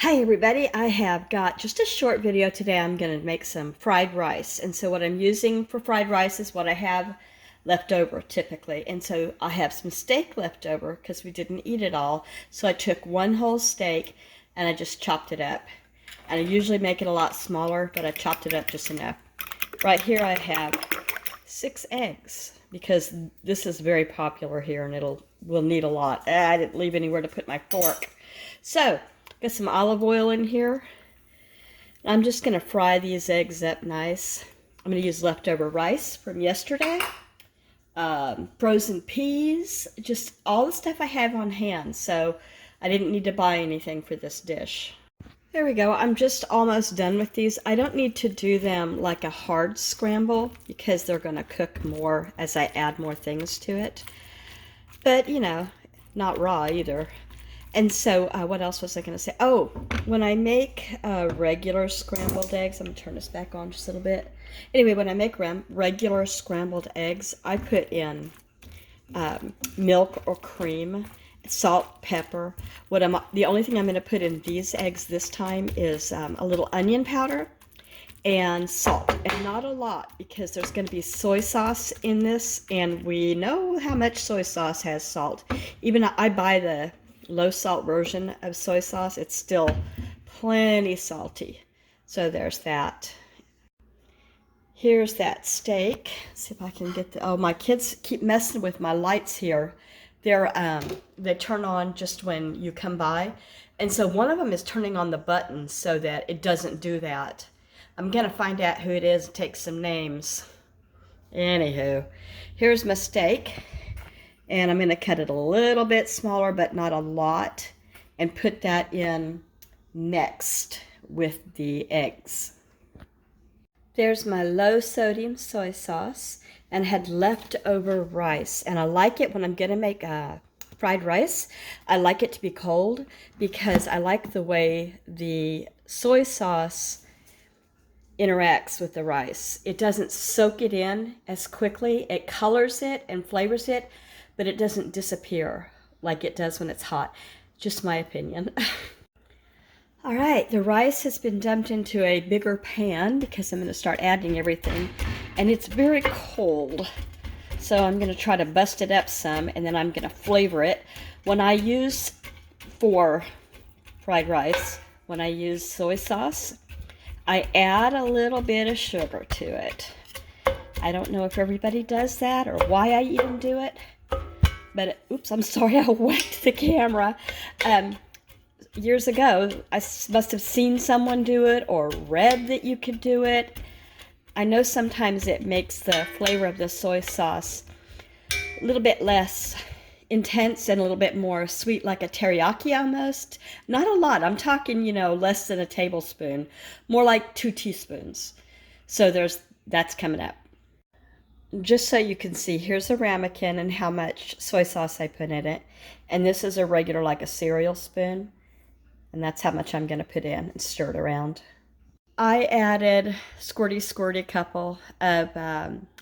Hi everybody, I have got just a short video today. I'm going to make some fried rice. And so what I'm using for fried rice is what I have left over typically. And so I have some steak left over because we didn't eat it all. So I took one whole steak and I just chopped it up. And I usually make it a lot smaller, but I chopped it up just enough. Right here I have 6 eggs because this is very popular here and we'll need a lot. I didn't leave anywhere to put my fork. So got some olive oil in here. I'm just going to fry these eggs up nice. I'm going to use leftover rice from yesterday, frozen peas, just all the stuff I have on hand. So I didn't need to buy anything for this dish. There we go. I'm just almost done with these. I don't need to do them like a hard scramble because they're going to cook more as I add more things to it. But, you know, not raw either. And so, what else was I going to say? Oh, when I make regular scrambled eggs, I'm going to turn this back on just a little bit. Anyway, when I make regular scrambled eggs, I put in milk or cream, salt, pepper. The only thing I'm going to put in these eggs this time is a little onion powder and salt, and not a lot because there's going to be soy sauce in this, and we know how much soy sauce has salt. Even I buy the low salt version of soy sauce, it's still plenty salty. So there's that. Here's that steak. Let's see if I can get oh, my kids keep messing with my lights here. They turn on just when you come by. And so one of them is turning on the button so that it doesn't do that. I'm gonna find out who it is and take some names. Anywho, here's my steak. And I'm going to cut it a little bit smaller, but not a lot, and put that in next with the eggs. There's my low sodium soy sauce, and had leftover rice. And I like it when I'm going to make fried rice. I like it to be cold because I like the way the soy sauce interacts with the rice. It doesn't soak it in as quickly. It colors it and flavors it, but it doesn't disappear like it does when it's hot. Just my opinion. All right, the rice has been dumped into a bigger pan because I'm going to start adding everything, and it's very cold. So I'm going to try to bust it up some, and then I'm going to flavor it. When I use for fried rice, when I use soy sauce, I add a little bit of sugar to it. I don't know if everybody does that or why I even do it. But, oops, I'm sorry, I whacked the camera. Years ago, I must have seen someone do it or read that you could do it. I know sometimes it makes the flavor of the soy sauce a little bit less intense and a little bit more sweet, like a teriyaki almost. Not a lot. I'm talking, less than a tablespoon. More like 2 teaspoons. So that's coming up. Just so you can see, here's a ramekin and how much soy sauce I put in it. And this is a regular, like a cereal spoon. And that's how much I'm going to put in and stir it around. I added squirty couple of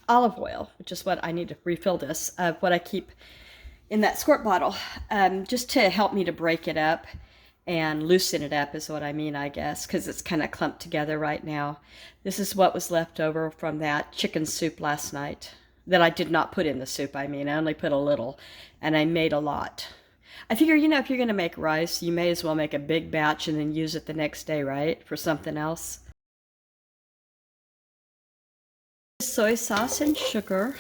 olive oil, which is what I need to refill this, of what I keep in that squirt bottle, just to help me to break it up and loosen it up is what I mean, I guess, because it's kind of clumped together right now. This is what was left over from that chicken soup last night that I did not put in the soup. I only put a little, and I made a lot. I figure, if you're going to make rice, you may as well make a big batch and then use it the next day, right, for something else. Soy sauce and sugar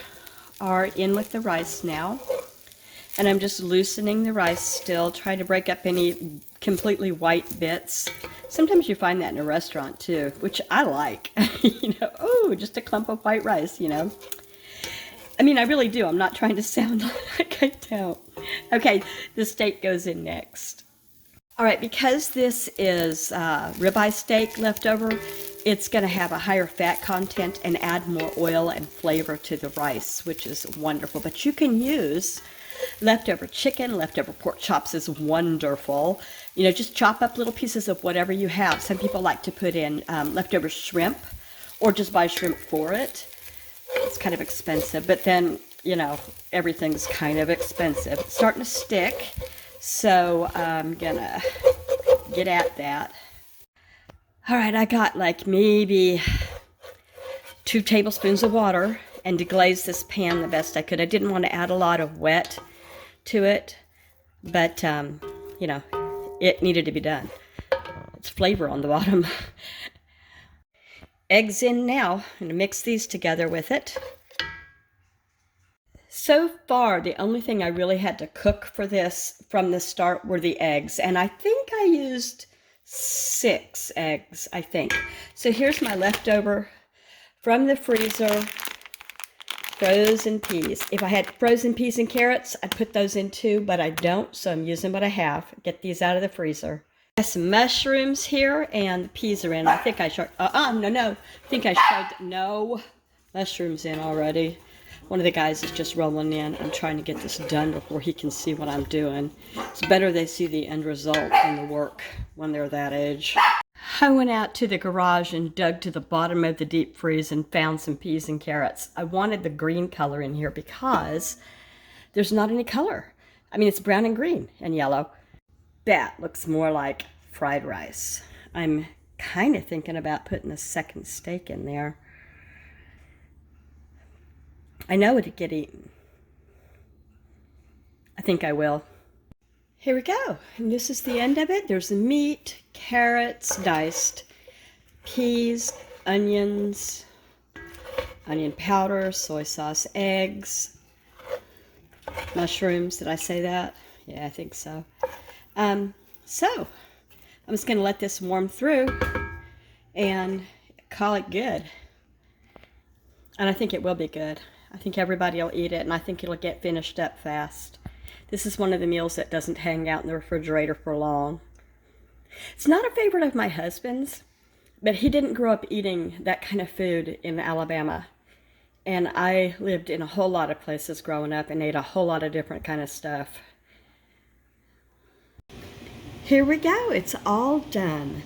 are in with the rice now. And I'm just loosening the rice still, trying to break up any completely white bits. Sometimes you find that in a restaurant too, which I like. Oh, just a clump of white rice, I really do. I'm not trying to sound like I don't. Okay, the steak goes in next. All right, because this is ribeye steak leftover, it's going to have a higher fat content and add more oil and flavor to the rice, which is wonderful. But you can use leftover chicken, leftover pork chops is wonderful. Just chop up little pieces of whatever you have. Some people like to put in leftover shrimp or just buy shrimp for it. It's kind of expensive, but then, everything's kind of expensive. It's starting to stick, so I'm gonna get at that. All right, I got like maybe 2 tablespoons of water and deglaze this pan the best I could. I didn't want to add a lot of wet to it, but you know, it needed to be done. It's flavor on the bottom. Eggs in now. I'm going to mix these together with it. So far, the only thing I really had to cook for this from the start were the eggs, and I think I used 6 eggs, I think. So here's my leftover from the freezer frozen peas. If I had frozen peas and carrots, I'd put those in too, but I don't, so I'm using what I have. Get these out of the freezer. I have some mushrooms here, and the peas are in. I think I showed, no. I think I showed, no mushrooms in already. One of the guys is just rolling in. I'm trying to get this done before he can see what I'm doing. It's better they see the end result than the work when they're that age. I went out to the garage and dug to the bottom of the deep freeze and found some peas and carrots. I wanted the green color in here because there's not any color. I mean, it's brown and green and yellow. That looks more like fried rice. I'm kind of thinking about putting a second steak in there. I know it'd get eaten. I think I will. Here we go. And this is the end of it. There's the meat, carrots diced, peas, onions, onion powder, soy sauce, eggs, mushrooms. Did I say that? Yeah, I think so. So I'm just going to let this warm through and call it good. And I think it will be good. I think everybody will eat it, and I think it'll get finished up fast. This is one of the meals that doesn't hang out in the refrigerator for long. It's not a favorite of my husband's, but he didn't grow up eating that kind of food in Alabama. And I lived in a whole lot of places growing up and ate a whole lot of different kind of stuff. Here we go. It's all done.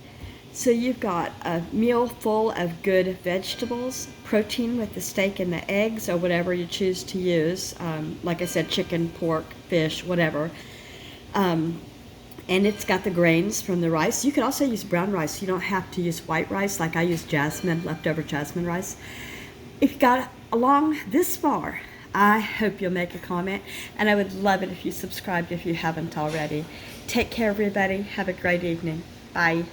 So you've got a meal full of good vegetables, protein with the steak and the eggs or whatever you choose to use. Like I said, chicken, pork, fish, whatever. And it's got the grains from the rice. You can also use brown rice. You don't have to use white rice like I use jasmine, leftover jasmine rice. If you got along this far, I hope you'll make a comment. And I would love it if you subscribed if you haven't already. Take care, everybody. Have a great evening. Bye.